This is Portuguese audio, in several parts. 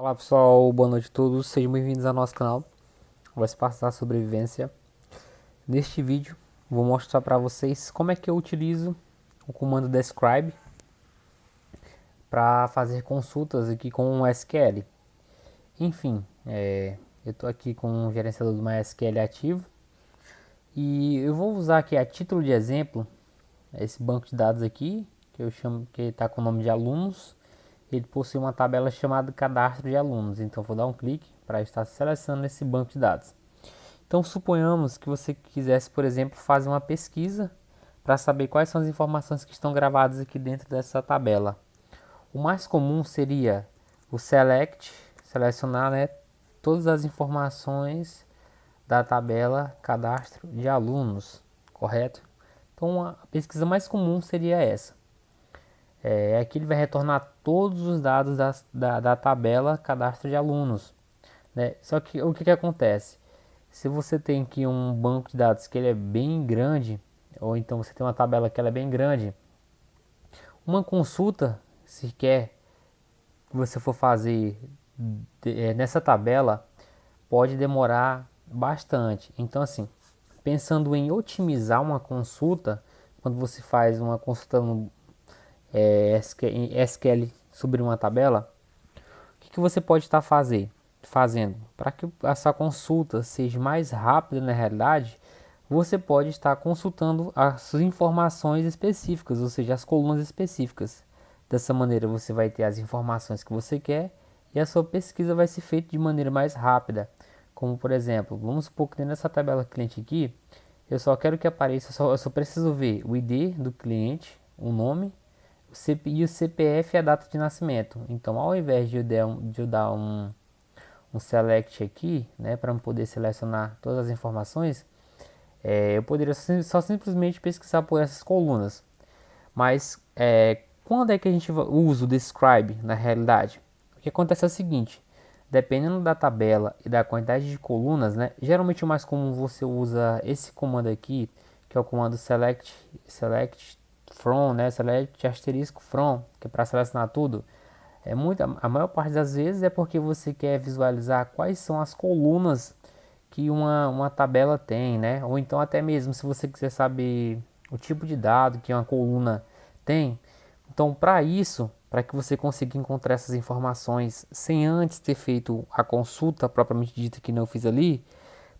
Olá pessoal, boa noite a todos, sejam bem-vindos ao nosso canal, vai se passar sobrevivência. Neste vídeo vou mostrar para vocês como é que eu utilizo o comando describe para fazer consultas aqui com o SQL. Enfim, eu estou aqui com o gerenciador do MySQL ativo e eu vou usar aqui a título de exemplo esse banco de dados aqui, que eu chamo, que está com o nome de alunos. Ele possui uma tabela chamada cadastro de alunos, então vou dar um clique para estar selecionando esse banco de dados. Então suponhamos que você quisesse, por exemplo, fazer uma pesquisa para saber quais são as informações que estão gravadas aqui dentro dessa tabela. O mais comum seria o select, selecionar, né, todas as informações da tabela cadastro de alunos, correto? Então a pesquisa mais comum seria essa. Aqui ele vai retornar todos os dados da tabela cadastro de alunos, né? Só que o que acontece? Se você tem aqui um banco de dados que ele é bem grande, ou então você tem uma tabela que ela é bem grande, uma consulta, se quer que você for fazer nessa tabela, pode demorar bastante. Então, assim, pensando em otimizar uma consulta, quando você faz uma consulta no SQL sobre uma tabela, o que você pode estar fazendo? Para que essa consulta seja mais rápida na realidade, você pode estar consultando as informações específicas, ou seja, as colunas específicas. Dessa maneira você vai ter as informações que você quer e a sua pesquisa vai ser feita de maneira mais rápida. Como por exemplo, vamos supor que nessa tabela cliente aqui, eu só quero que apareça, eu só preciso ver o ID do cliente, o nome, e o CPF e a data de nascimento. Então, ao invés de eu dar um select aqui, né, para poder selecionar todas as informações, eu poderia só simplesmente pesquisar por essas colunas. Mas quando é que a gente usa o describe na realidade? O que acontece é o seguinte: dependendo da tabela e da quantidade de colunas, né, geralmente o mais comum você usa esse comando aqui, que é o comando select from, né, select asterisco from, que é para selecionar tudo. A maior parte das vezes é porque você quer visualizar quais são as colunas que uma tabela tem, né? Ou então até mesmo se você quiser saber o tipo de dado que uma coluna tem. Então, para isso, para que você consiga encontrar essas informações sem antes ter feito a consulta propriamente dita que não fiz ali,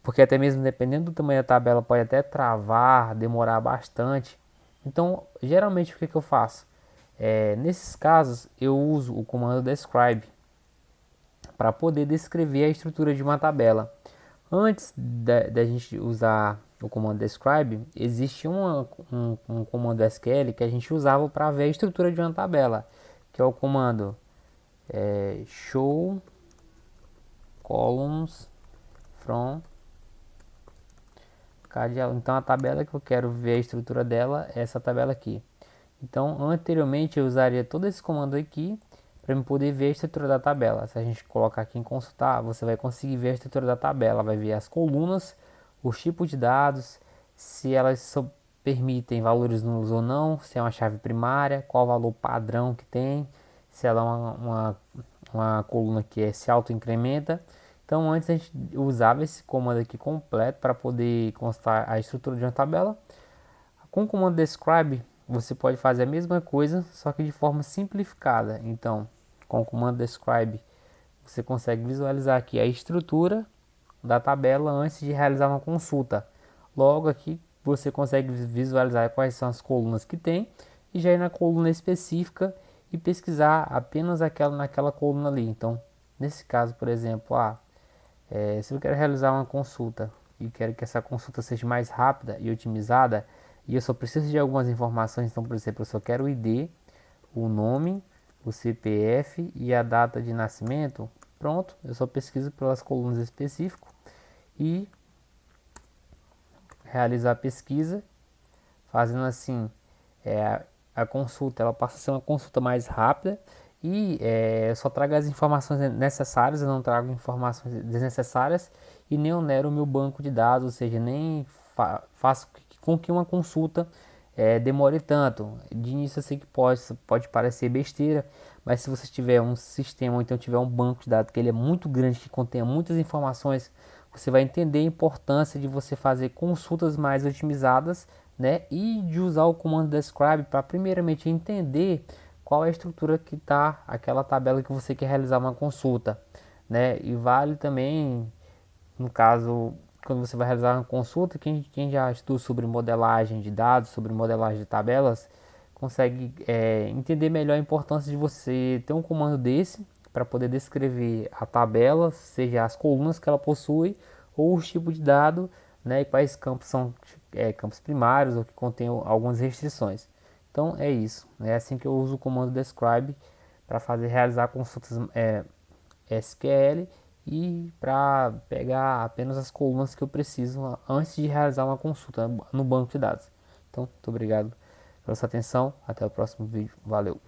porque até mesmo dependendo do tamanho da tabela pode até travar, demorar bastante. Então, geralmente o que eu faço? Nesses casos, eu uso o comando describe para poder descrever a estrutura de uma tabela. Antes da gente usar o comando describe, existe um comando SQL que a gente usava para ver a estrutura de uma tabela, que é o comando show columns from cadeal. Então a tabela que eu quero ver a estrutura dela é essa tabela aqui. Então anteriormente eu usaria todo esse comando aqui para eu poder ver a estrutura da tabela. Se a gente colocar aqui em consultar, você vai conseguir ver a estrutura da tabela, vai ver as colunas, os tipos de dados, se elas permitem valores nulos ou não, se é uma chave primária, qual o valor padrão que tem, se ela é uma coluna que se auto-incrementa. Então antes a gente usava esse comando aqui completo para poder constar a estrutura de uma tabela. Com o comando describe você pode fazer a mesma coisa, só que de forma simplificada. Então, com o comando describe você consegue visualizar aqui a estrutura da tabela antes de realizar uma consulta. Logo aqui você consegue visualizar quais são as colunas que tem e já ir na coluna específica e pesquisar apenas naquela coluna ali. Então, nesse caso, por exemplo, se eu quero realizar uma consulta e quero que essa consulta seja mais rápida e otimizada, e eu só preciso de algumas informações, então, por exemplo, eu só quero o ID, o nome, o CPF e a data de nascimento, pronto, eu só pesquiso pelas colunas específicas e realizar a pesquisa, fazendo assim, é, a consulta ela passa a ser uma consulta mais rápida e eu só trago as informações necessárias, eu não trago informações desnecessárias e nem onero o meu banco de dados, ou seja, nem faço com que uma consulta demore tanto. De início eu sei que pode parecer besteira, Mas se você tiver um sistema ou então tiver um banco de dados que ele é muito grande, que contenha muitas informações, você vai entender a importância de você fazer consultas mais otimizadas, né? E de usar o comando describe para primeiramente entender qual é a estrutura que está aquela tabela que você quer realizar uma consulta, né? E vale também, no caso, quando você vai realizar uma consulta, quem já estuda sobre modelagem de dados, sobre modelagem de tabelas, consegue entender melhor a importância de você ter um comando desse para poder descrever a tabela, seja as colunas que ela possui ou os tipos de dado, né, e quais campos são campos primários ou que contêm algumas restrições. Então é isso, é assim que eu uso o comando describe para fazer realizar consultas SQL e para pegar apenas as colunas que eu preciso antes de realizar uma consulta no banco de dados. Então, muito obrigado pela sua atenção. Até o próximo vídeo. Valeu!